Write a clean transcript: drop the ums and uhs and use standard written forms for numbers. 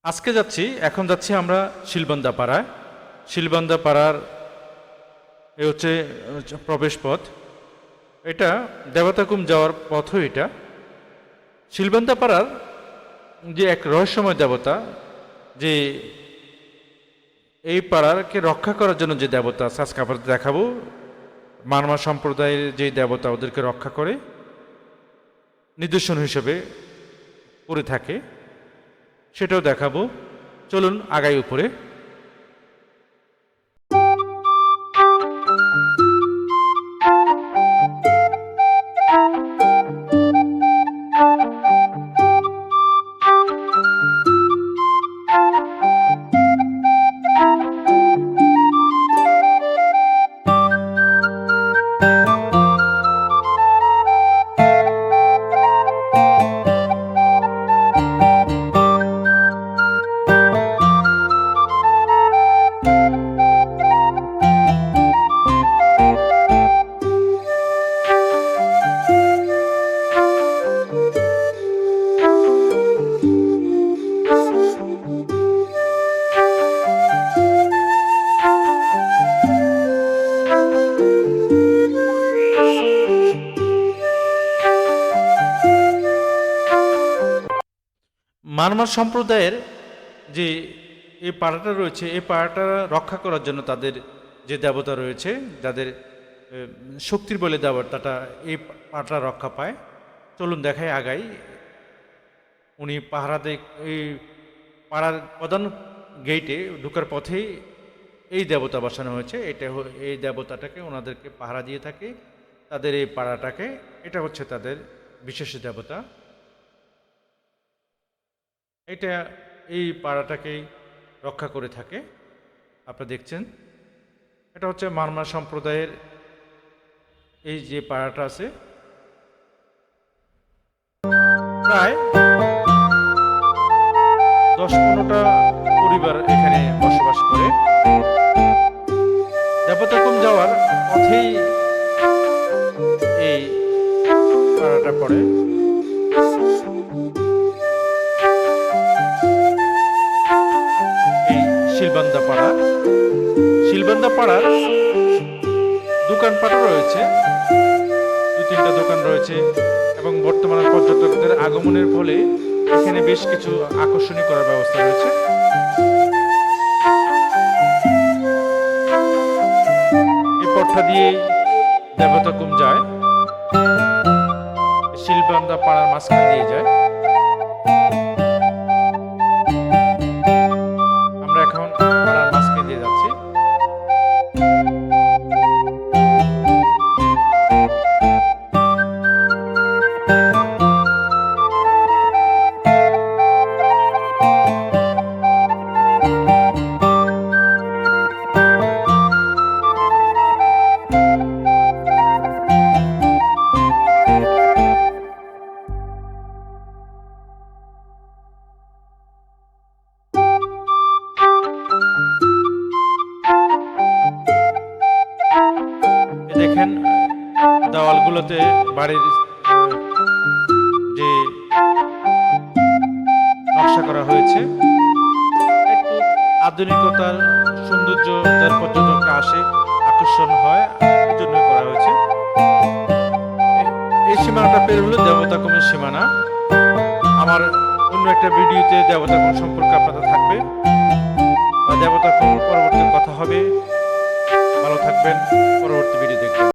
এখন যাচ্ছি আমরা শিলবন্দা পাড়ায়। শিলবন্দা পাড়ার এ হচ্ছে প্রবেশ পথ। এটা দেবতাকুম যাওয়ার পথও এটা। শিলবন্দা পাড়ার যে এক রহস্যময় দেবতা, যে এই পাড়ারকে রক্ষা করার জন্য যে দেবতা আছে, আজকে আপনাদের দেখাবো। মারমা সম্প্রদায়ের যে দেবতা ওদেরকে রক্ষা করে নিদর্শন হিসেবে করে থাকে, সেটাও দেখাবো। চলুন আগাই উপরে। মারমা সম্প্রদায়ের যে এই পাড়াটা রয়েছে, এই পাড়াটা রক্ষা করার জন্য তাদের যে দেবতা রয়েছে, যাদের শক্তির বলে দেবতাটা এই পাড়াটা রক্ষা পায়। চলুন দেখাই আগাই। উনি পাহারা এই পাড়ার প্রধান গেইটে ঢোকার পথেই এই দেবতা বসানো হয়েছে। এই দেবতাটাকে ওনাদেরকে পাহারা দিয়ে থাকে, তাদের এই পাড়াটাকে। এটা হচ্ছে তাদের বিশেষ দেবতা। এটা এই পাড়াটাকেই রক্ষা করে থাকে। আপনারা দেখছেন, এটা হচ্ছে মারমা সম্প্রদায়ের এই যে পাড়াটা আছে, প্রায় 10-15টা পরিবার এখানে বসবাস করে। দেবতাকুম যাওয়ার পথেই এই পাড়াটা পড়ে। শিলবন্দা পাড়ার দোকানপাটও রয়েছে, 2-3টা দোকান রয়েছে, এবং বর্তমানে পর্যটকদের আগমনের ফলে এখানে বেশ কিছু আকর্ষণীয় করার ব্যবস্থা রয়েছে। এই পথটা দিয়ে দেবতাকুম যায়, শিলবন্দা পাড়ার মাঝখান দিয়ে যায়। আমরা এখন পাড়ার মাঝখান দিয়ে যাচ্ছি। দেখেন দেওয়ালগুলোতে বাড়ির যে নকশা করা হয়েছে, একটু আধুনিকতার সৌন্দর্য, যার পর্যটকরা আসে, আকর্ষণ হয়, এই জন্যই করা হয়েছে। এই সীমানাটা পের হলো দেবতাকুমের সীমানা। আমার অন্য একটা ভিডিওতে দেবতাকুম সম্পর্কে আপনাদের থাকবে, বা দেবতাকুম পরবর্তী কথা হবে। ভালো থাকবেন।